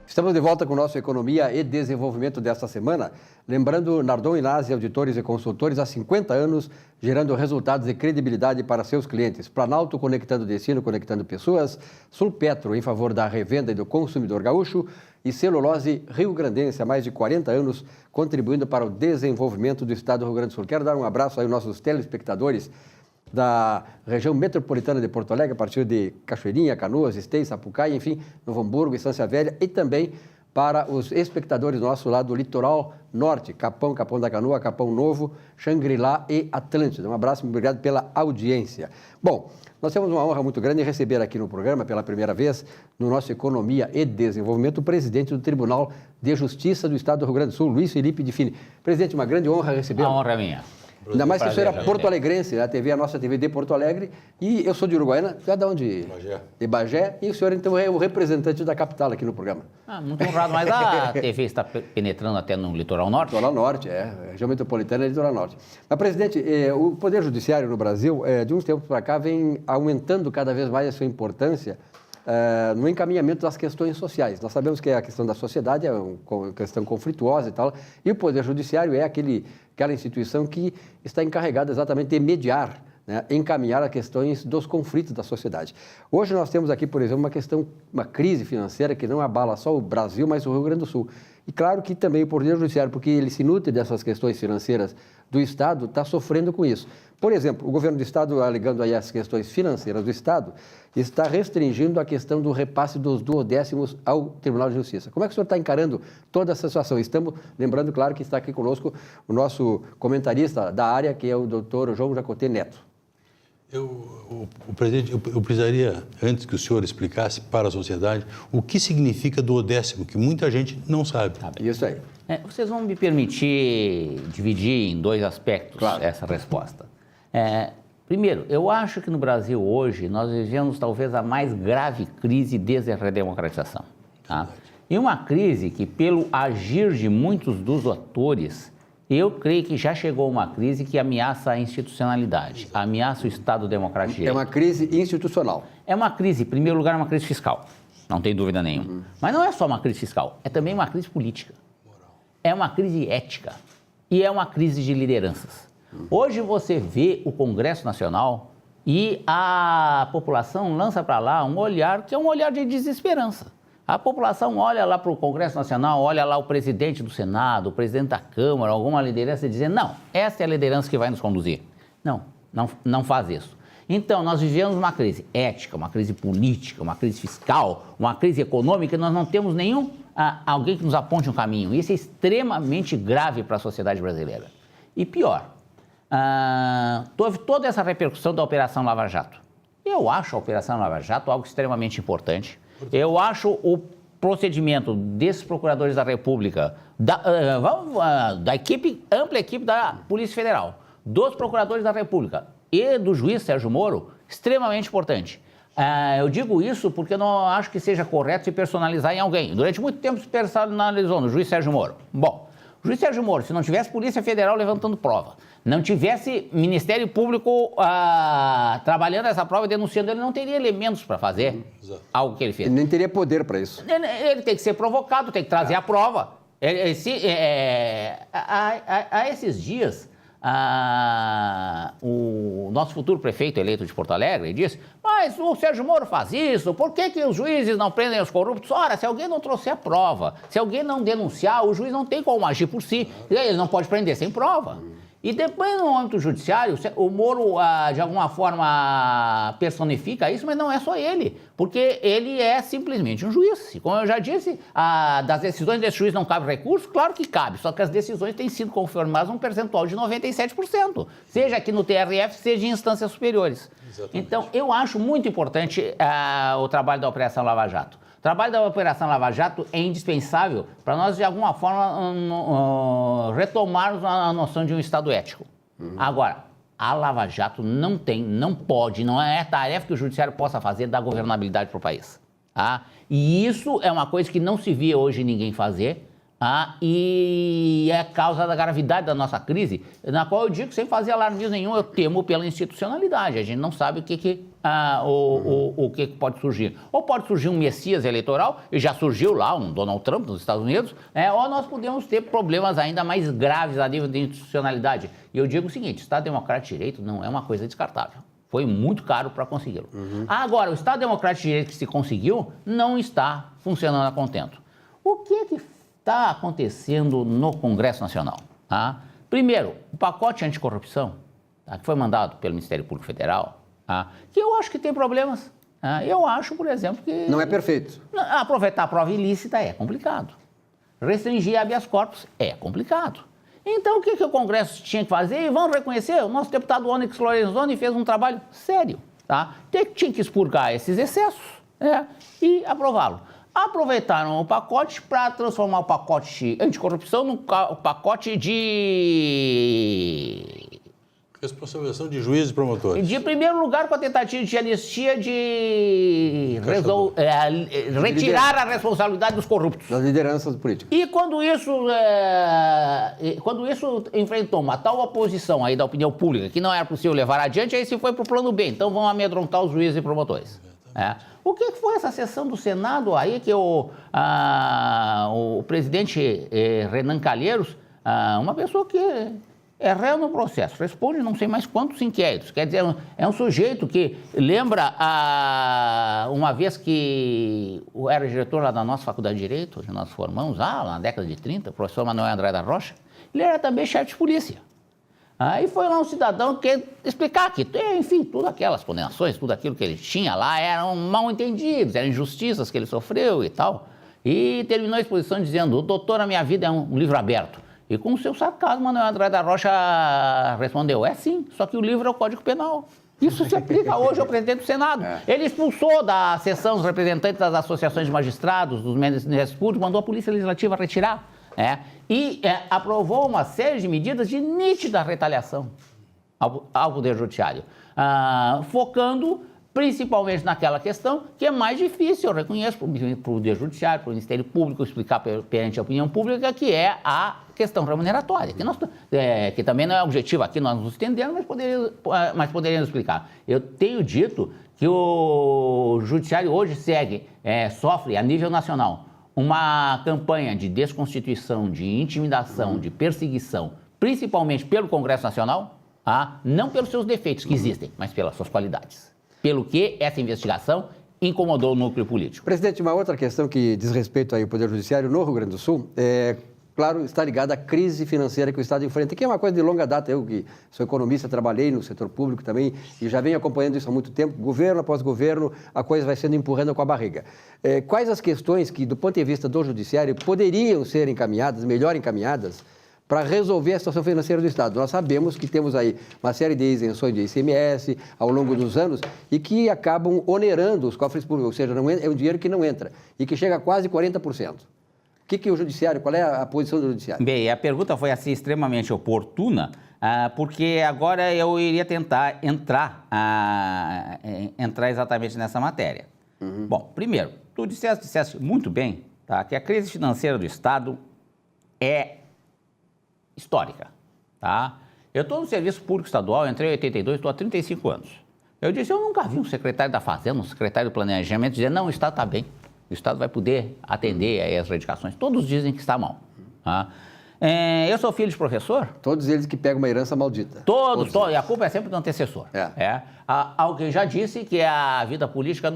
Estamos de volta com o nosso Economia e Desenvolvimento desta semana. Lembrando, Nardon Inazzi, auditores e consultores, há 50 anos, gerando resultados e credibilidade para seus clientes. Planalto, conectando destino, conectando pessoas. Sulpetro, em favor da revenda e do consumidor gaúcho. E Celulose Rio Grandense, há mais de 40 anos, contribuindo para o desenvolvimento do estado do Rio Grande do Sul. Quero dar um abraço aí aos nossos telespectadores da região metropolitana de Porto Alegre, a partir de Cachoeirinha, Canoas, Esteio, Sapucaí, enfim, Novo Hamburgo, Estância Velha, e também para os espectadores nossos lá do litoral norte, Capão, Capão da Canoa, Capão Novo, Xangri-Lá e Atlântida. Um abraço, obrigado pela audiência. Bom, nós temos uma honra muito grande em receber aqui no programa, pela primeira vez, no nosso Economia e Desenvolvimento, o presidente do Tribunal de Justiça do Estado do Rio Grande do Sul, Luiz Felipe de Fini. Presidente, uma grande honra recebê-lo. A honra é minha. Ainda mais que o senhor era porto-alegrense, a nossa TV de Porto Alegre, e eu sou de Uruguaiana, já de onde? Bagé. De Bagé, e o senhor então é o representante da capital aqui no programa. Muito honrado, mas a TV está penetrando até no litoral norte? Litoral norte, região metropolitana e litoral norte. Mas, presidente, o Poder Judiciário no Brasil, de uns tempos para cá, vem aumentando cada vez mais a sua importância no encaminhamento das questões sociais. Nós sabemos que a questão da sociedade é uma questão conflituosa e tal, e o Poder Judiciário é aquela instituição que está encarregada exatamente de mediar, né, encaminhar as questões dos conflitos da sociedade. Hoje nós temos aqui, por exemplo, uma crise financeira que não abala só o Brasil, mas o Rio Grande do Sul. E claro que também o Poder Judiciário, porque ele se nutre dessas questões financeiras do Estado, está sofrendo com isso. Por exemplo, o governo do Estado, alegando aí as questões financeiras do Estado, está restringindo a questão do repasse dos duodécimos ao Tribunal de Justiça. Como é que o senhor está encarando toda essa situação? Estamos lembrando, claro, que está aqui conosco o nosso comentarista da área, que é o doutor João Jacotê Neto. Presidente, eu precisaria, antes que o senhor explicasse para a sociedade, o que significa duodécimo, que muita gente não sabe. Isso aí. Vocês vão me permitir dividir em dois aspectos essa resposta. Primeiro, eu acho que no Brasil hoje nós vivemos talvez a mais grave crise desde a redemocratização. Tá? E uma crise que, pelo agir de muitos dos atores, eu creio que já chegou uma crise que ameaça a institucionalidade, ameaça o Estado democrático de direito. É uma crise institucional. É uma crise, em primeiro lugar, uma crise fiscal, não tem dúvida nenhuma. Mas não é só uma crise fiscal, é também uma crise política. É uma crise ética e é uma crise de lideranças. Hoje você vê o Congresso Nacional e a população lança para lá um olhar que é um olhar de desesperança. A população olha lá para o Congresso Nacional, olha lá o presidente do Senado, o presidente da Câmara, alguma liderança dizendo, não, essa é a liderança que vai nos conduzir. Não faz isso. Então, nós vivemos uma crise ética, uma crise política, uma crise fiscal, uma crise econômica, e nós não temos alguém que nos aponte um caminho. Isso é extremamente grave para a sociedade brasileira. E pior, houve toda essa repercussão da Operação Lava Jato. Eu acho a Operação Lava Jato algo extremamente importante. Eu acho o procedimento desses procuradores da República, da ampla equipe da Polícia Federal, dos procuradores da República e do juiz Sérgio Moro, extremamente importante. Eu digo isso porque eu não acho que seja correto se personalizar em alguém. Durante muito tempo se personalizou no juiz Sérgio Moro. Bom, o juiz Sérgio Moro, se não tivesse Polícia Federal levantando prova, não tivesse Ministério Público trabalhando essa prova e denunciando, ele não teria elementos para fazer algo que ele fez. Ele nem teria poder para isso. Ele tem que ser provocado, tem que trazer a prova. Há esses dias, o nosso futuro prefeito eleito de Porto Alegre disse, mas o Sérgio Moro faz isso, por que os juízes não prendem os corruptos? Ora, se alguém não trouxer a prova, se alguém não denunciar, o juiz não tem como agir por si, ele não pode prender sem prova. E depois, no âmbito judiciário, o Moro, de alguma forma, personifica isso, mas não é só ele, porque ele é simplesmente um juiz. E como eu já disse, das decisões desse juiz não cabe recurso? Claro que cabe, só que as decisões têm sido confirmadas um percentual de 97%, seja aqui no TRF, seja em instâncias superiores. Exatamente. Então, eu acho muito importante o trabalho da Operação Lava Jato. O trabalho da Operação Lava Jato é indispensável para nós, de alguma forma, retomarmos a noção de um Estado ético. Agora, a Lava Jato não pode, não é tarefa que o Judiciário possa fazer dar governabilidade para o país. Tá? E isso é uma coisa que não se via hoje ninguém fazer. e é causa da gravidade da nossa crise, na qual eu digo, sem fazer alarmismo nenhum, eu temo pela institucionalidade. A gente não sabe o que pode surgir. Ou pode surgir um Messias eleitoral, e já surgiu lá um Donald Trump nos Estados Unidos, ou nós podemos ter problemas ainda mais graves a nível de institucionalidade. E eu digo o seguinte, Estado Democrático de Direito não é uma coisa descartável. Foi muito caro para consegui-lo. Agora, o Estado Democrático de Direito que se conseguiu não está funcionando a contento. O que está acontecendo no Congresso Nacional? Primeiro, o pacote anticorrupção, que foi mandado pelo Ministério Público Federal, que eu acho que tem problemas. Eu acho, por exemplo, que... Não é perfeito. Aproveitar a prova ilícita é complicado. Restringir habeas corpus é complicado. Então, o que o Congresso tinha que fazer? E vamos reconhecer, o nosso deputado Onyx Lorenzoni fez um trabalho sério. Tinha que expurgar esses excessos e aprová-lo. Aproveitaram o pacote para transformar o pacote anticorrupção num pacote de... Responsabilização de juízes e promotores. De primeiro lugar, com a tentativa de anistia de retirar a responsabilidade dos corruptos. Das lideranças políticas. E quando isso enfrentou uma tal oposição aí da opinião pública que não era possível levar adiante, aí se foi para o plano B. Então vão amedrontar os juízes e promotores. O que foi essa sessão do Senado aí que o presidente Renan Calheiros, uma pessoa que é réu no processo, responde não sei mais quantos inquéritos. Quer dizer, é um sujeito que lembra uma vez que era diretor lá da nossa Faculdade de Direito, onde nós formamos, na década de 30, o professor Manuel André da Rocha, ele era também chefe de polícia. Aí foi lá um cidadão que explicar que, enfim, todas aquelas condenações, tudo aquilo que ele tinha lá eram mal entendidos, eram injustiças que ele sofreu e tal. E terminou a exposição dizendo, doutor, a minha vida é um livro aberto. E com o seu sarcasmo, Manuel André da Rocha respondeu, sim, só que o livro é o Código Penal. Isso se aplica hoje ao presidente do Senado. Ele expulsou da sessão os representantes das associações de magistrados, dos Ministérios Públicos, mandou a Polícia Legislativa retirar. E aprovou uma série de medidas de nítida retaliação ao Poder Judiciário, focando principalmente naquela questão que é mais difícil, eu reconheço, para o Poder Judiciário, para o Ministério Público explicar perante a opinião pública, que é a questão remuneratória, que também não é objetivo aqui, nós nos estendemos, mas poderíamos explicar. Eu tenho dito que o Judiciário hoje sofre a nível nacional uma campanha de desconstituição, de intimidação, de perseguição, principalmente pelo Congresso Nacional, não pelos seus defeitos que existem, mas pelas suas qualidades. Pelo que essa investigação incomodou o núcleo político. Presidente, uma outra questão que diz respeito ao Poder Judiciário no Rio Grande do Sul claro, está ligada à crise financeira que o Estado enfrenta, que é uma coisa de longa data. Eu, que sou economista, trabalhei no setor público também e já venho acompanhando isso há muito tempo. Governo após governo, a coisa vai sendo empurrando com a barriga. Quais as questões que, do ponto de vista do Judiciário, poderiam ser encaminhadas, melhor encaminhadas, para resolver a situação financeira do Estado? Nós sabemos que temos aí uma série de isenções de ICMS ao longo dos anos e que acabam onerando os cofres públicos, ou seja, é um dinheiro que não entra e que chega a quase 40%. O que o Judiciário, qual é a posição do Judiciário? Bem, a pergunta foi assim extremamente oportuna, porque agora eu iria tentar entrar exatamente nessa matéria. Bom, primeiro, tu disseste muito bem, que a crise financeira do Estado é histórica. Eu estou no serviço público estadual, entrei em 82, estou há 35 anos. Eu disse, eu nunca vi um secretário da Fazenda, um secretário do Planejamento dizer, não, o Estado está bem. O Estado vai poder atender aí as reivindicações. Todos dizem que está mal. Eu sou filho de professor. Todos eles que pegam uma herança maldita. Todos. E a culpa é sempre do antecessor. Alguém já disse que a vida política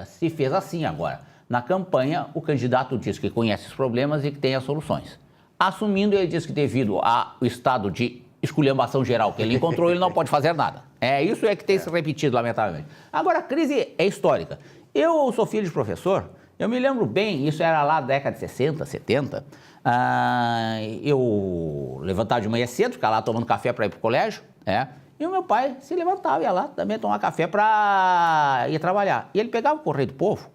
se fez assim agora. Na campanha, o candidato diz que conhece os problemas e que tem as soluções. Assumindo, ele diz que devido ao estado de esculhambação geral que ele encontrou, ele não pode fazer nada. Isso que tem se repetido, lamentavelmente. Agora, a crise é histórica. Eu sou filho de professor, eu me lembro bem, isso era lá na década de 60, 70, eu levantava de manhã cedo, ficava lá tomando café para ir para o colégio, e o meu pai se levantava, ia lá também tomar café para ir trabalhar. E ele pegava o Correio do Povo,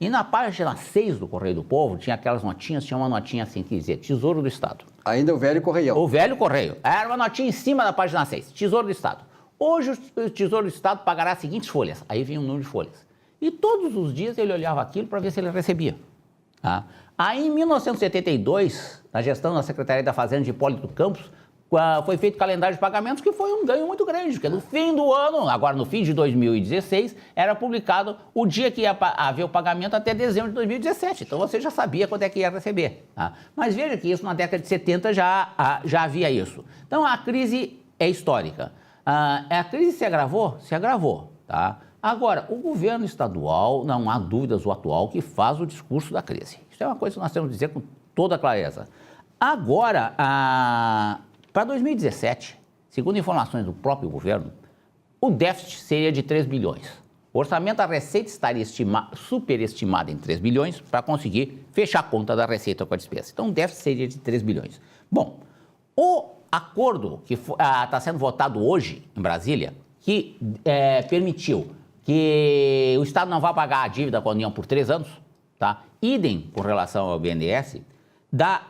e na página 6 do Correio do Povo, tinha aquelas notinhas, tinha uma notinha assim que dizia Tesouro do Estado. Ainda o velho Correião. O velho Correio. Era uma notinha em cima da página 6, Tesouro do Estado. Hoje o Tesouro do Estado pagará as seguintes folhas. Aí vinha um número de folhas. E todos os dias ele olhava aquilo para ver se ele recebia. Aí, em 1972, na gestão da Secretaria da Fazenda de Hipólito Campos, foi feito o calendário de pagamentos, que foi um ganho muito grande, porque no fim do ano, agora no fim de 2016, era publicado o dia que ia haver o pagamento até dezembro de 2017. Então você já sabia quanto é que ia receber. Tá? Mas veja que isso na década de 70 já havia isso. Então a crise é histórica. A crise se agravou? Se agravou. Tá? Agora, o governo estadual, não há dúvidas, o atual, que faz o discurso da crise. Isso é uma coisa que nós temos que dizer com toda clareza. Agora, para 2017, segundo informações do próprio governo, o déficit seria de 3 bilhões. O orçamento da Receita estaria superestimado em 3 bilhões para conseguir fechar a conta da Receita com a despesa. Então, o déficit seria de 3 bilhões. Bom, o acordo que está sendo votado hoje em Brasília, que permitiu que o Estado não vá pagar a dívida com a União por 3 anos, tá? Idem com relação ao BNDES, dá,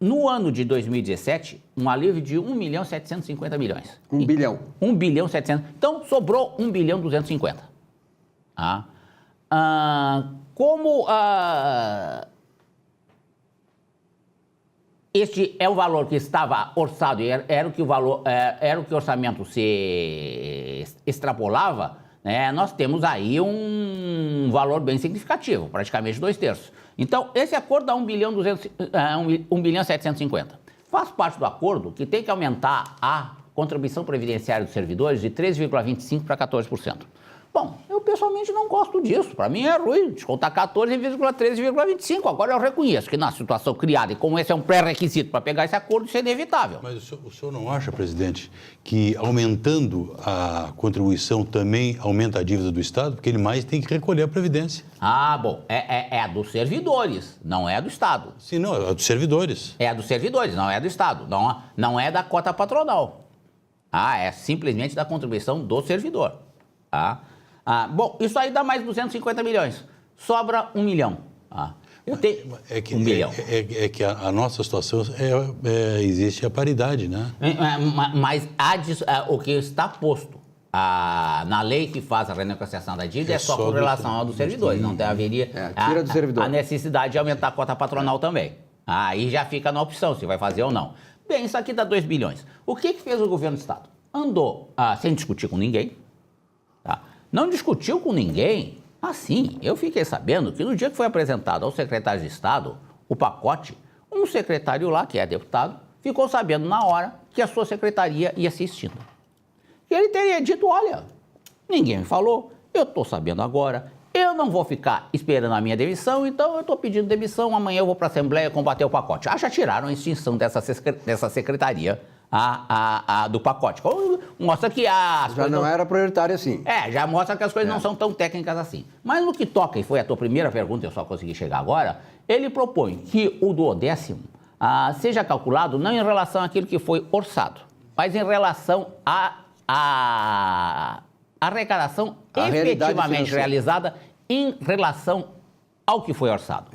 no ano de 2017, um alívio de 1.750 milhões. 1 bilhão. 1 bilhão 700. Então, sobrou 1 bilhão 250. Tá? Este é o valor que estava orçado, era o que o orçamento se extrapolava, né? Nós temos aí um valor bem significativo, praticamente 2/3. Então, esse acordo dá 1 bilhão 750. Faz parte do acordo que tem que aumentar a contribuição previdenciária dos servidores de 3,25% para 14%. Bom, eu pessoalmente não gosto disso. Para mim é ruim descontar 14,13,25%. Agora eu reconheço que na situação criada, e como esse é um pré-requisito para pegar esse acordo, isso é inevitável. Mas o senhor não acha, presidente, que aumentando a contribuição também aumenta a dívida do Estado? Porque ele mais tem que recolher a Previdência. Bom, é a dos servidores, não é a do Estado. Sim, não, é a dos servidores. É a dos servidores, não é a do Estado. Não é da cota patronal. É simplesmente da contribuição do servidor. Tá? Bom, isso aí dá mais 250 milhões. Sobra 1 milhão. Eu tenho 1 bilhão. É que a nossa situação existe a paridade, né? Mas o que está posto na lei que faz a renegociação da dívida é só com relação ao dos servidores. Não haveria tira do servidor. A necessidade de aumentar a cota patronal também. Aí já fica na opção se vai fazer ou não. Bem, isso aqui dá 2 bilhões. O que fez o governo do Estado? Andou sem discutir com ninguém. Tá? Não discutiu com ninguém. Assim, eu fiquei sabendo que no dia que foi apresentado ao secretário de Estado o pacote, um secretário lá, que é deputado, ficou sabendo na hora que a sua secretaria ia ser extinta. E ele teria dito, olha, ninguém me falou, eu estou sabendo agora, eu não vou ficar esperando a minha demissão, então eu estou pedindo demissão, amanhã eu vou para a Assembleia combater o pacote. Já tiraram a extinção dessa secretaria do pacote. Mostra que já não era prioritário assim. Já mostra que as coisas não são tão técnicas assim. Mas no que toca, e foi a tua primeira pergunta, eu só consegui chegar agora, ele propõe que o duodécimo seja calculado não em relação àquilo que foi orçado, mas em relação à arrecadação efetivamente realizada em relação ao que foi orçado.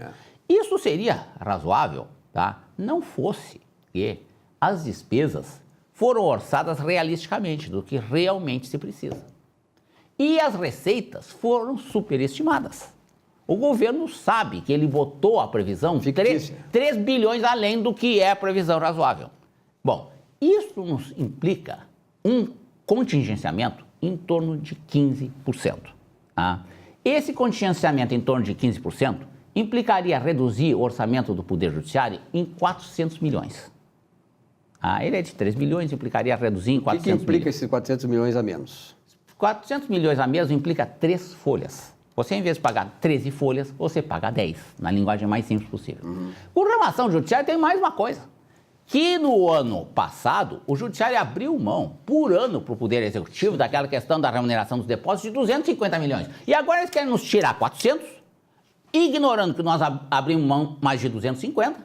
Isso seria razoável, tá? Não fosse que as despesas foram orçadas realisticamente, do que realmente se precisa. E as receitas foram superestimadas. O governo sabe que ele botou a previsão de 3 bilhões além do que é a previsão razoável. Bom, isso nos implica um contingenciamento em torno de 15%. Tá? Esse contingenciamento em torno de 15% implicaria reduzir o orçamento do Poder Judiciário em 400 milhões. Ele é de 3 bilhões, implicaria reduzir em 400 milhões. O que implica esses 400 milhões a menos? 400 milhões a menos implica 3 folhas. Você, em vez de pagar 13 folhas, você paga 10, na linguagem mais simples possível. Com relação ao Judiciário, tem mais uma coisa. Que no ano passado, o Judiciário abriu mão, por ano, para o Poder Executivo, daquela questão da remuneração dos depósitos de 250 milhões. E agora eles querem nos tirar 400, ignorando que nós abrimos mão mais de 250,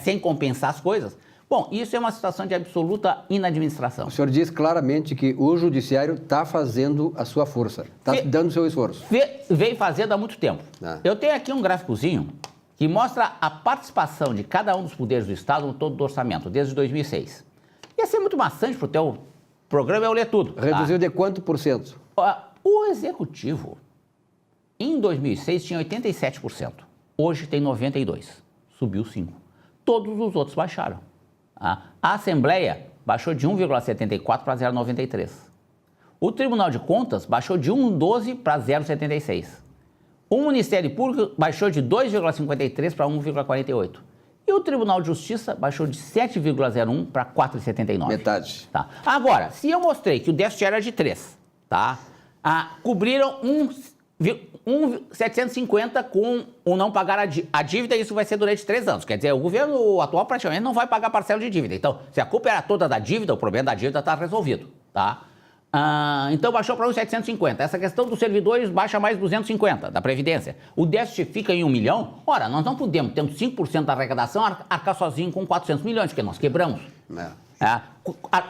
sem compensar as coisas. Bom, isso é uma situação de absoluta inadministração. O senhor diz claramente que o Judiciário está fazendo a sua força, está dando o seu esforço. Veio fazendo há muito tempo. Eu tenho aqui um gráficozinho que mostra a participação de cada um dos poderes do Estado no todo do orçamento, desde 2006. Ia ser muito maçante para o teu programa eu ler tudo. Reduziu de quanto por cento? O Executivo, em 2006, tinha 87%. Hoje tem 92%. subiu 5. Todos os outros baixaram. A Assembleia baixou de 1,74 para 0,93. O Tribunal de Contas baixou de 1,12 para 0,76. O Ministério Público baixou de 2,53 para 1,48. E o Tribunal de Justiça baixou de 7,01 para 4,79. Metade. Tá. Agora, se eu mostrei que o déficit era de 3, tá? Cobriram 750 com o não pagar a dívida, isso vai ser durante 3 anos. Quer dizer, o governo atual praticamente não vai pagar parcela de dívida. Então, se a culpa era toda da dívida, o problema da dívida está resolvido, tá? Então baixou para 1,750. Essa questão dos servidores baixa mais 250 da Previdência. O déficit fica em 1 milhão. Ora, nós não podemos, tendo 5% da arrecadação, arcar sozinho com 400 milhões, porque nós quebramos.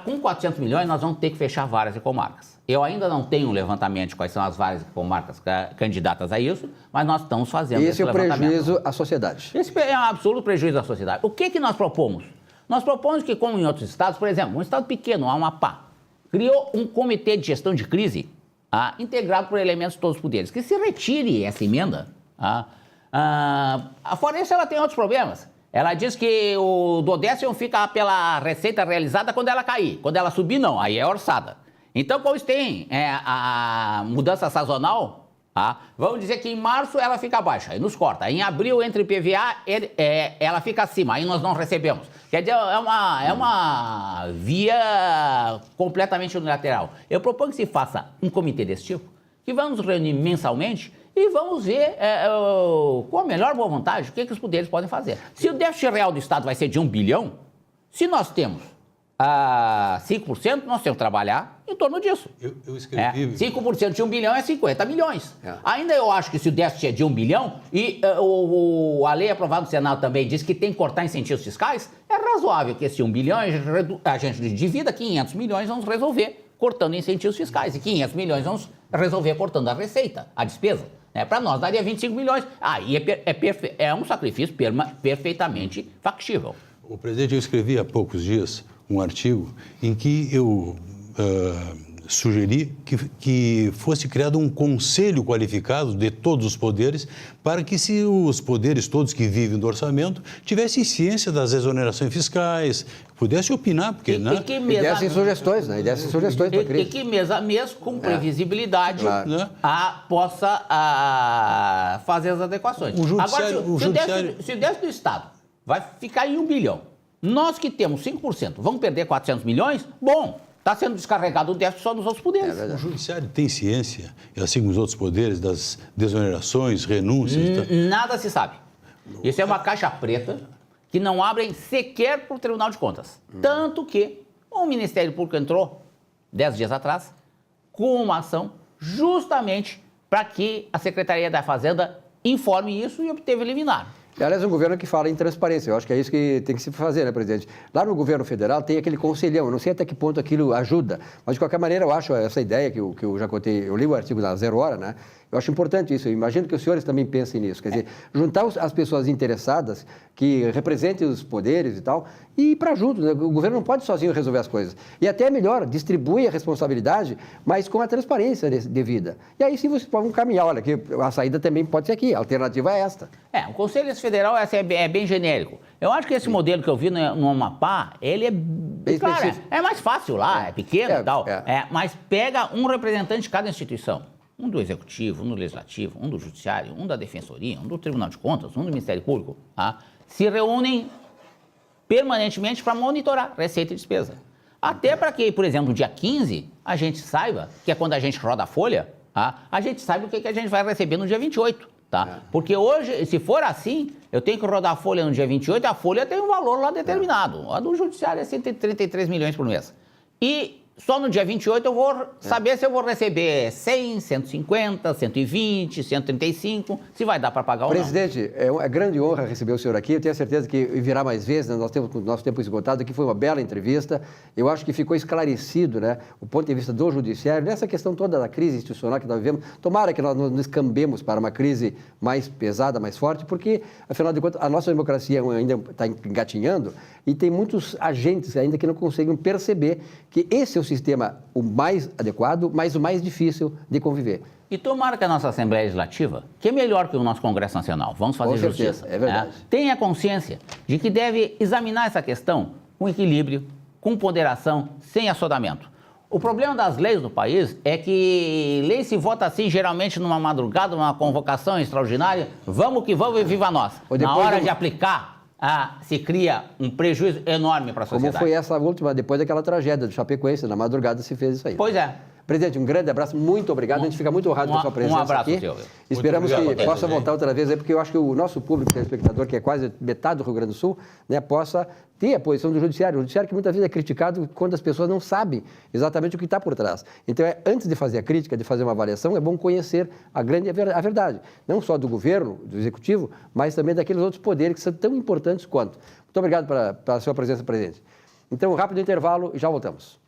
Com 400 milhões, nós vamos ter que fechar várias comarcas. Eu ainda não tenho um levantamento de quais são as várias comarcas candidatas a isso, mas nós estamos fazendo esse levantamento. Esse é o prejuízo à sociedade. Esse é um absoluto prejuízo à sociedade. O que nós propomos? Nós propomos que, como em outros estados, por exemplo, um estado pequeno, o Amapá, criou um comitê de gestão de crise integrado por elementos de todos os poderes. Que se retire essa emenda. A Floresta ela tem outros problemas. Ela diz que o duodécimo fica pela receita realizada quando ela cair. Quando ela subir, não. Aí é orçada. Então, como tem a mudança sazonal, vamos dizer que em março ela fica baixa, aí nos corta. Em abril, entre PVA, ela fica acima, aí nós não recebemos. Quer dizer, é uma via completamente unilateral. Eu proponho que se faça um comitê desse tipo, que vamos reunir mensalmente e vamos ver com a melhor boa vontade o que os poderes podem fazer. Se o déficit real do Estado vai ser de 1 bilhão, se nós temos 5%, nós temos que trabalhar em torno disso. Eu escrevi... 5% de 1 bilhão é 50 milhões. Ainda eu acho que se o déficit é de 1 bilhão e a lei aprovada no Senado também diz que tem que cortar incentivos fiscais, é razoável que esse 1 bilhão a gente divida 500 milhões, vamos resolver cortando incentivos fiscais. E 500 milhões vamos resolver cortando a receita, a despesa. Para nós daria 25 milhões. Aí é um sacrifício perfeitamente factível. O presidente, eu escrevi há poucos dias um artigo em que eu sugeri que fosse criado um conselho qualificado de todos os poderes para que, se os poderes todos que vivem do orçamento tivessem ciência das exonerações fiscais, pudessem opinar, porque... E dessem sugestões, né? E dessem sugestões para a crise. E que mês a mês, com previsibilidade, possa fazer as adequações. Agora, se o déficit do Estado vai ficar em 1 bilhão, nós que temos 5%, vamos perder 400 milhões? Bom, está sendo descarregado o déficit só nos outros poderes. O Judiciário tem ciência, assim como os outros poderes, das desonerações, renúncias? Nada se sabe. Isso é uma caixa preta que não abrem sequer para o Tribunal de Contas. Tanto que o Ministério Público entrou, 10 dias atrás, com uma ação justamente para que a Secretaria da Fazenda informe isso e obteve liminar. Aliás, um governo que fala em transparência. Eu acho que é isso que tem que se fazer, né, presidente? Lá no governo federal tem aquele conselhão. Eu não sei até que ponto aquilo ajuda, mas de qualquer maneira eu acho essa ideia que eu já contei, eu li o artigo da 0 Hora, né? Eu acho importante isso. Eu imagino que os senhores também pensem nisso. Quer dizer, juntar as pessoas interessadas, que representem os poderes e tal, e ir para junto, né? O governo não pode sozinho resolver as coisas. E até melhor, distribui a responsabilidade, mas com a transparência devida. E aí sim vocês podem caminhar. Olha, que a saída também pode ser aqui. A alternativa é esta. O Conselho Federal é bem genérico. Eu acho que esse modelo que eu vi no Amapá, ele é... Claro, é mais fácil lá, é pequeno e tal. Mas pega um representante de cada instituição. Um do Executivo, um do Legislativo, um do Judiciário, um da Defensoria, um do Tribunal de Contas, um do Ministério Público, se reúnem permanentemente para monitorar receita e despesa. Até para que, por exemplo, no dia 15, a gente saiba, que é quando a gente roda a folha, a gente sabe o que a gente vai receber no dia 28. Porque hoje, se for assim, eu tenho que rodar a folha no dia 28 e a folha tem um valor lá determinado. A do Judiciário é 133 milhões por mês. E só no dia 28 eu vou saber se eu vou receber 100, 150, 120, 135, se vai dar para pagar ou não. Presidente, é uma grande honra receber o senhor aqui. Eu tenho certeza que virá mais vezes, né? Nós temos o nosso tempo esgotado, que foi uma bela entrevista. Eu acho que ficou esclarecido, né, o ponto de vista do Judiciário, nessa questão toda da crise institucional que nós vivemos. Tomara que nós nos escambemos para uma crise mais pesada, mais forte, porque, afinal de contas, a nossa democracia ainda está engatinhando e tem muitos agentes ainda que não conseguem perceber que esse é o sistema o mais adequado, mas o mais difícil de conviver. E tomara que a nossa Assembleia Legislativa, que é melhor que o nosso Congresso Nacional, vamos fazer justiça, é verdade. tenha consciência de que deve examinar essa questão com equilíbrio, com ponderação, sem assodamento. O problema das leis do país é que lei se vota assim, geralmente numa madrugada, numa convocação extraordinária, vamos que vamos e viva nós. Na hora de aplicar, se cria um prejuízo enorme para a sociedade. Como foi essa última, depois daquela tragédia do Chapecoense, na madrugada se fez isso aí. Pois é. Presidente, um grande abraço, muito obrigado. A gente fica muito honrado com a sua presença aqui. Um abraço, Silvio. Esperamos que possa voltar outra vez aí, porque eu acho que o nosso público telespectador, que é quase metade do Rio Grande do Sul, né, possa ter a posição do Judiciário. O Judiciário que muitas vezes é criticado quando as pessoas não sabem exatamente o que está por trás. Então, antes de fazer a crítica, de fazer uma avaliação, é bom conhecer a verdade. Não só do governo, do executivo, mas também daqueles outros poderes que são tão importantes quanto. Muito obrigado pela sua presença, presidente. Então, um rápido intervalo e já voltamos.